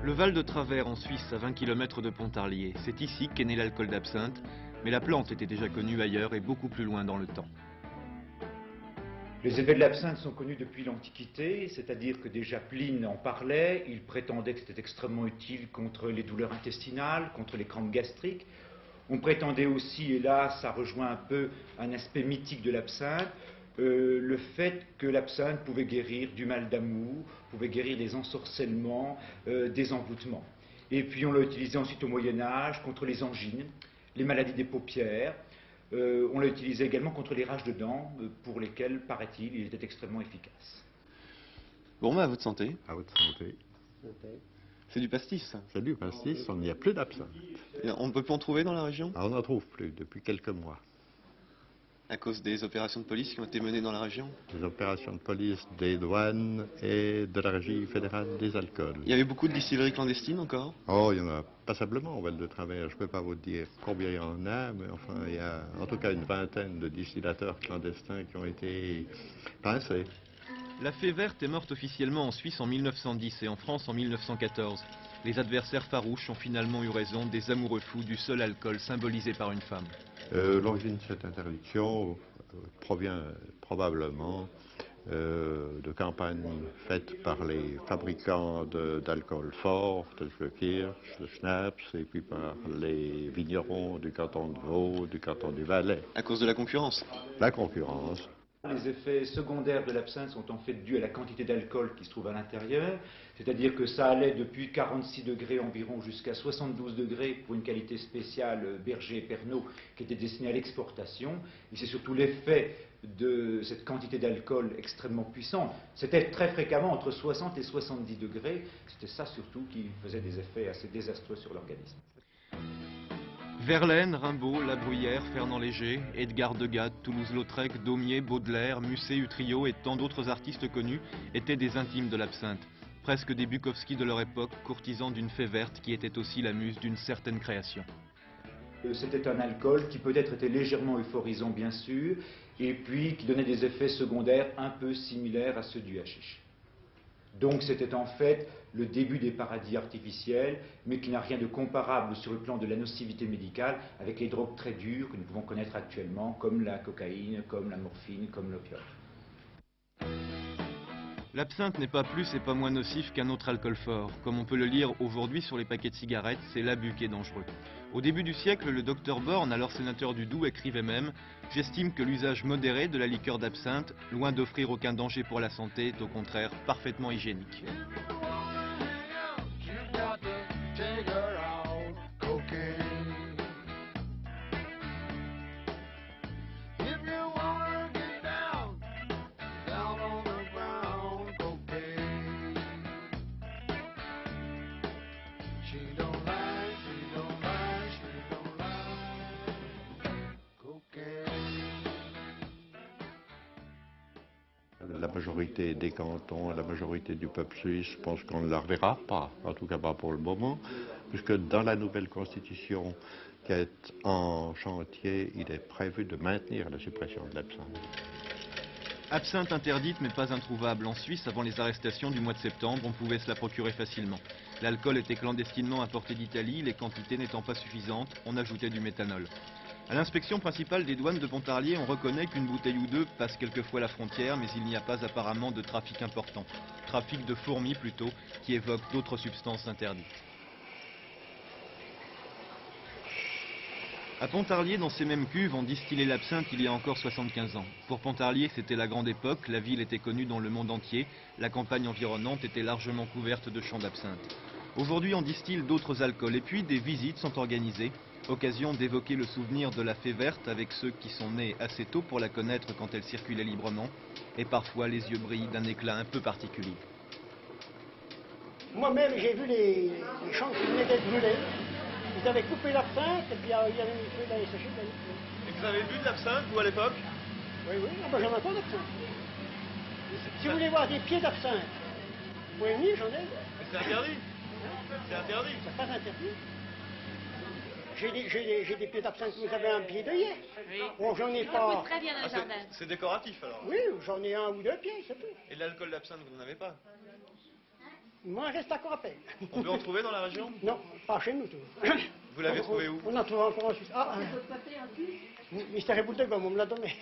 Le Val de Travers en Suisse, à 20 km de Pontarlier. C'est ici qu'est né l'alcool d'absinthe, mais la plante était déjà connue ailleurs et beaucoup plus loin dans le temps. Les effets de l'absinthe sont connus depuis l'Antiquité, c'est-à-dire que déjà Pline en parlait, il prétendait que c'était extrêmement utile contre les douleurs intestinales, contre les crampes gastriques. On prétendait aussi, et là ça rejoint un peu un aspect mythique de l'absinthe, le fait que l'absinthe pouvait guérir du mal d'amour, pouvait guérir des ensorcellements, des envoûtements. Et puis on l'a utilisé ensuite au Moyen-Âge contre les angines, les maladies des paupières. On l'a utilisé également contre les rages de dents, pour lesquelles, paraît-il, il était extrêmement efficace. Bon, bah, à votre santé. À votre santé. C'est du pastis, ça. C'est du pastis, on n'y a plus d'absinthe. On ne peut plus en trouver dans la région? On n'en trouve plus depuis quelques mois. À cause des opérations de police qui ont été menées dans la région? Des opérations de police, des douanes et de la Régie fédérale des alcools. Il y avait beaucoup de distilleries clandestines encore? Oh, il y en a passablement au Val de Travers. Je ne peux pas vous dire combien il y en a, mais enfin, il y a en tout cas une vingtaine de distillateurs clandestins qui ont été pincés. La fée verte est morte officiellement en Suisse en 1910 et en France en 1914. Les adversaires farouches ont finalement eu raison des amoureux fous du seul alcool symbolisé par une femme. L'origine de cette interdiction provient probablement de campagnes faites par les fabricants d'alcool fort, tels que le Kirsch, le Schnapps, et puis par les vignerons du canton de Vaud, du canton du Valais. À cause de la concurrence? La concurrence. Les effets secondaires de l'absinthe sont en fait dus à la quantité d'alcool qui se trouve à l'intérieur, c'est-à-dire que ça allait depuis 46 degrés environ jusqu'à 72 degrés pour une qualité spéciale Berger et Pernod qui était destinée à l'exportation. Et c'est surtout l'effet de cette quantité d'alcool extrêmement puissante. C'était très fréquemment entre 60 et 70 degrés, c'était ça surtout qui faisait des effets assez désastreux sur l'organisme. Verlaine, Rimbaud, La Bruyère, Fernand Léger, Edgar Degas, Toulouse-Lautrec, Daumier, Baudelaire, Musset, Utrillo et tant d'autres artistes connus étaient des intimes de l'absinthe. Presque des Bukowski de leur époque, courtisans d'une fée verte qui était aussi la muse d'une certaine création. C'était un alcool qui peut-être était légèrement euphorisant bien sûr, et puis qui donnait des effets secondaires un peu similaires à ceux du hashish. Donc c'était en fait le début des paradis artificiels, mais qui n'a rien de comparable sur le plan de la nocivité médicale avec les drogues très dures que nous pouvons connaître actuellement, comme la cocaïne, comme la morphine, comme l'opium. L'absinthe n'est pas plus et pas moins nocif qu'un autre alcool fort. Comme on peut le lire aujourd'hui sur les paquets de cigarettes, c'est l'abus qui est dangereux. Au début du siècle, le docteur Born, alors sénateur du Doubs, écrivait même « J'estime que l'usage modéré de la liqueur d'absinthe, loin d'offrir aucun danger pour la santé, est au contraire parfaitement hygiénique ». La majorité des cantons, la majorité du peuple suisse, je pense qu'on ne la reverra pas, en tout cas pas pour le moment, puisque dans la nouvelle constitution qui est en chantier, il est prévu de maintenir la suppression de l'absinthe. Absinthe interdite mais pas introuvable. En Suisse, avant les arrestations du mois de septembre, on pouvait se la procurer facilement. L'alcool était clandestinement importé d'Italie, les quantités n'étant pas suffisantes, on ajoutait du méthanol. À l'inspection principale des douanes de Pontarlier, on reconnaît qu'une bouteille ou deux passe quelquefois la frontière, mais il n'y a pas apparemment de trafic important. Trafic de fourmis plutôt, qui évoque d'autres substances interdites. À Pontarlier, dans ces mêmes cuves, on distillait l'absinthe il y a encore 75 ans. Pour Pontarlier, c'était la grande époque, la ville était connue dans le monde entier, la campagne environnante était largement couverte de champs d'absinthe. Aujourd'hui, on distille d'autres alcools et puis des visites sont organisées, occasion d'évoquer le souvenir de la fée verte avec ceux qui sont nés assez tôt pour la connaître quand elle circulait librement, et parfois les yeux brillent d'un éclat un peu particulier. Moi-même, j'ai vu les champs qui venaient d'être brûlés. Ils avaient coupé l'absinthe et puis il y avait une feuille d'aller sécher. Et vous avez bu de l'absinthe, vous, à l'époque? Oui, oui, ah ben, j'en ai pas d'absinthe. Si vous voulez voir des pieds d'absinthe, vous pouvez venir, j'en ai. Mais c'est interdit. C'est interdit. C'est pas interdit. J'ai des pieds d'absinthe, vous avez un pied d'œillet. Oui. Bon, j'en ai pas. Très bien dans le jardin. C'est décoratif alors. Oui, j'en ai un ou deux pieds, c'est tout. Et l'alcool d'absinthe, vous n'en avez pas? Moi, je reste encore à peine. On peut en trouver dans la région? Non, pas chez nous, tout. Vous l'avez trouvé où? On en trouve encore en Suisse. Ah, Votre pâté en Suisse? Mystère et boule de gomme, on me l'a donné.